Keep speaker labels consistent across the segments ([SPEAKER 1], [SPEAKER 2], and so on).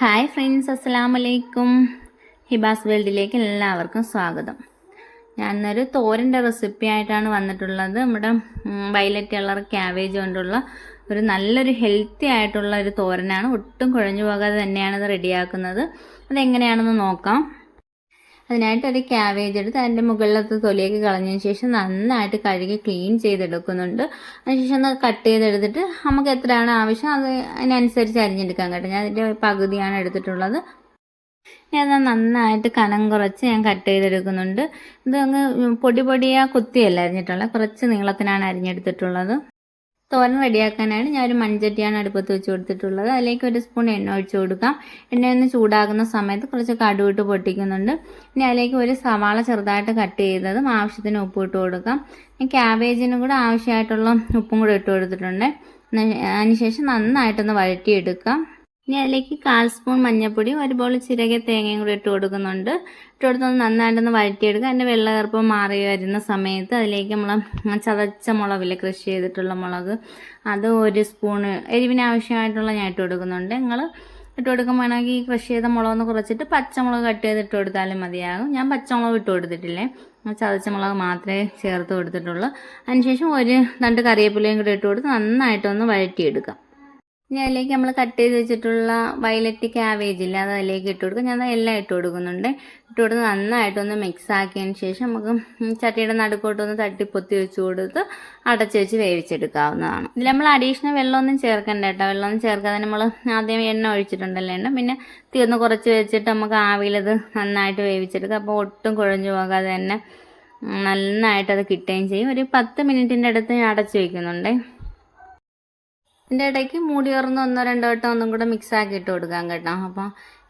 [SPEAKER 1] Hi friends, അസ്സലാമലൈക്കും. ഹിബാസ് വേൾഡിലേക്ക് എല്ലാവർക്കും സ്വാഗതം. ഞാനൊരു തോരൻ്റെ റെസിപ്പി ആയിട്ടാണ് വന്നിട്ടുള്ളത്. നമ്മുടെ വയലറ്റ് കളർ ക്യാബേജ് കൊണ്ടുള്ള ഒരു നല്ലൊരു ഹെൽത്തി ആയിട്ടുള്ള ഒരു തോരനാണ്. ഒട്ടും കുഴഞ്ഞു പോകാതെ തന്നെയാണ് ഇത് റെഡിയാക്കുന്നത്. അതെങ്ങനെയാണെന്ന് നോക്കാം. അതിനായിട്ട് ഒരു ക്യാബേജ് എടുത്ത് അതിൻ്റെ മുകളിലത്തെ തൊലിയൊക്കെ കളഞ്ഞതിന് ശേഷം നന്നായിട്ട് കഴുകി ക്ലീൻ ചെയ്തെടുക്കുന്നുണ്ട്. അതിനുശേഷം ഒന്ന് കട്ട് ചെയ്തെടുത്തിട്ട് നമുക്ക് എത്രയാണ് ആവശ്യം അതിനനുസരിച്ച് അരിഞ്ഞെടുക്കാൻ കേട്ടോ. ഞാൻ അതിൻ്റെ പകുതിയാണ് എടുത്തിട്ടുള്ളത്. ഞാൻ നന്നായിട്ട് കനം കുറച്ച് ഞാൻ കട്ട് ചെയ്തെടുക്കുന്നുണ്ട്. ഇത് അങ്ങ് പൊടി പൊടിയാ കുത്തിയല്ല അരിഞ്ഞിട്ടുള്ളത്, കുറച്ച് നീളത്തിനാണ് അരിഞ്ഞെടുത്തിട്ടുള്ളത്. തോരൻ റെഡിയാക്കാനായിട്ട് ഞാൻ ഒരു മൺചട്ടിയാണ് അടുപ്പത്ത് വെച്ച് കൊടുത്തിട്ടുള്ളത്. അതിലേക്ക് ഒരു സ്പൂൺ എണ്ണ ഒഴിച്ച് കൊടുക്കാം. എണ്ണയൊന്ന് ചൂടാകുന്ന സമയത്ത് കുറച്ച് കടുവിട്ട് പൊട്ടിക്കുന്നുണ്ട്. ഇനി അതിലേക്ക് ഒരു സവാള ചെറുതായിട്ട് കട്ട് ചെയ്തതും ആവശ്യത്തിന് ഉപ്പ് ഇട്ട് കൊടുക്കാം. ക്യാബേജിനും കൂടെ ആവശ്യമായിട്ടുള്ള ഉപ്പും കൂടെ ഇട്ട് കൊടുത്തിട്ടുണ്ട്. അതിനുശേഷം നന്നായിട്ടൊന്ന് വഴറ്റിയെടുക്കാം. ഇനി അതിലേക്ക് 1/4 സ്പൂൺ മഞ്ഞൾപ്പൊടി, ഒരു ബോൾ ചിരകിയ തേങ്ങയും കൂടി ഇട്ട് കൊടുക്കുന്നുണ്ട്. ഇട്ട് കൊടുത്തൊന്ന് നന്നായിട്ടൊന്ന് വഴറ്റിയെടുക്കുക. അതിൻ്റെ വെള്ളകറുപ്പം മാറി വരുന്ന സമയത്ത് അതിലേക്ക് നമ്മൾ ചതച്ച മുളകില്ലേ, കൃഷി ചെയ്തിട്ടുള്ള മുളക്, അത് ഒരു സ്പൂണ് എരിവിന് ആവശ്യമായിട്ടുള്ള ഞാൻ ഇട്ട് കൊടുക്കുന്നുണ്ട്. നിങ്ങൾ ഇട്ട് കൊടുക്കുമ്പോഴാണെങ്കിൽ കൃഷി ചെയ്ത മുളകൊന്ന് കുറച്ചിട്ട് പച്ചമുളക് കട്ട് ചെയ്ത് ഇട്ട് കൊടുത്താലും മതിയാകും. ഞാൻ പച്ചമുളക് ഇട്ട് കൊടുത്തിട്ടില്ലേ, ചതച്ച മുളക് മാത്രമേ ചേർത്ത് കൊടുത്തിട്ടുള്ളൂ. അതിനുശേഷം ഒരു 2 കറിവേപ്പിലയും കൂടി ഇട്ട് കൊടുത്ത് നന്നായിട്ടൊന്ന് വഴറ്റിയെടുക്കാം. ഇനി അതിലേക്ക് നമ്മൾ കട്ട് ചെയ്ത് വെച്ചിട്ടുള്ള വയലറ്റ് ക്യാബേജ് ഇല്ല, അത് അതിലേക്ക് ഇട്ട് കൊടുക്കും. ഞാൻ എല്ലാം ഇട്ട് കൊടുക്കുന്നുണ്ട്. ഇട്ട് കൊടുത്ത് നന്നായിട്ടൊന്ന് മിക്സ് ആക്കിയതിന് ശേഷം നമുക്ക് ചട്ടിയുടെ നടുക്കോട്ടൊന്ന് തട്ടിപ്പൊത്തി വെച്ച് കൊടുത്ത് അടച്ച് വെച്ച് വേവിച്ചെടുക്കാവുന്നതാണ്. ഇതിൽ നമ്മൾ അഡീഷണൽ വെള്ളമൊന്നും ചേർക്കണ്ട കേട്ടോ. വെള്ളമൊന്നും ചേർക്കാതെ നമ്മൾ ആദ്യം എണ്ണ ഒഴിച്ചിട്ടുണ്ടല്ലോ, എണ്ണ പിന്നെ തീർന്ന് കുറച്ച് വെച്ചിട്ട് നമുക്ക് ആവിയിലത് നന്നായിട്ട് വേവിച്ചെടുക്കാം. അപ്പോൾ ഒട്ടും കുഴഞ്ഞു പോകാതെ തന്നെ നന്നായിട്ടത് കിട്ടുകയും ചെയ്യും. ഒരു 10 മിനിറ്റിൻ്റെ അടുത്ത് ഞാൻ അടച്ച് വയ്ക്കുന്നുണ്ട്. ഇതിൻ്റെ ഇടയ്ക്ക് മൂടി തുറന്ന് 1-2 വട്ടം ഒന്നും കൂടെ മിക്സ് ആക്കി ഇട്ട് കൊടുക്കാം കേട്ടോ. അപ്പോൾ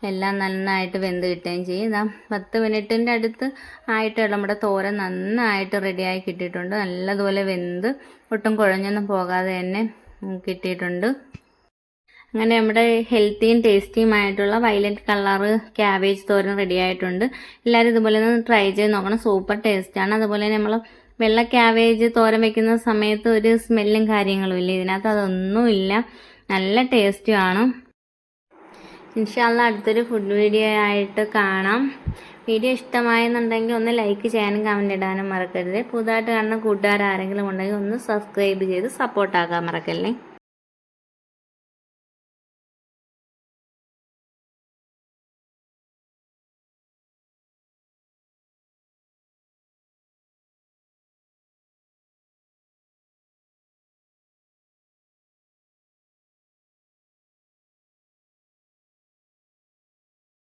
[SPEAKER 1] എല്ലാം നന്നായിട്ട് വെന്ത് കിട്ടുകയും ചെയ്യും. ഇതാ 10 മിനിറ്റിൻ്റെ അടുത്ത് ആയിട്ട് നമ്മുടെ തോരൻ നന്നായിട്ട് റെഡിയായി കിട്ടിയിട്ടുണ്ട്. നല്ലതുപോലെ വെന്ത് ഒട്ടും കുഴഞ്ഞൊന്നും പോകാതെ തന്നെ കിട്ടിയിട്ടുണ്ട്. അങ്ങനെ നമ്മുടെ ഹെൽത്തിയും ടേസ്റ്റിയുമായിട്ടുള്ള വയലറ്റ് കളറ് ക്യാബേജ് തോരൻ റെഡി ആയിട്ടുണ്ട്. എല്ലാവരും ഇതുപോലെ ഒന്ന് ട്രൈ ചെയ്ത് നോക്കണം. സൂപ്പർ ടേസ്റ്റാണ്. അതുപോലെ നമ്മൾ വെള്ള ക്യാബേജ് തോരൻ വെക്കുന്ന സമയത്ത് ഒരു സ്മെല്ലും കാര്യങ്ങളും ഇല്ല, ഇതിനകത്ത് അതൊന്നുമില്ല. നല്ല ടേസ്റ്റുമാണ്. ഇൻഷാ അല്ലാഹ് അടുത്തൊരു ഫുഡ് വീഡിയോ ആയിട്ട് കാണാം. വീഡിയോ ഇഷ്ടമായെന്നുണ്ടെങ്കിൽ ഒന്ന് ലൈക്ക് ചെയ്യാനും കമൻറ്റ് ഇടാനും മറക്കരുത്. പുതുതായിട്ട് കാണുന്ന കൂട്ടുകാർ ആരെങ്കിലും ഉണ്ടെങ്കിൽ ഒന്ന് സബ്സ്ക്രൈബ് ചെയ്ത് സപ്പോർട്ടാക്കാൻ മറക്കല്ലേ.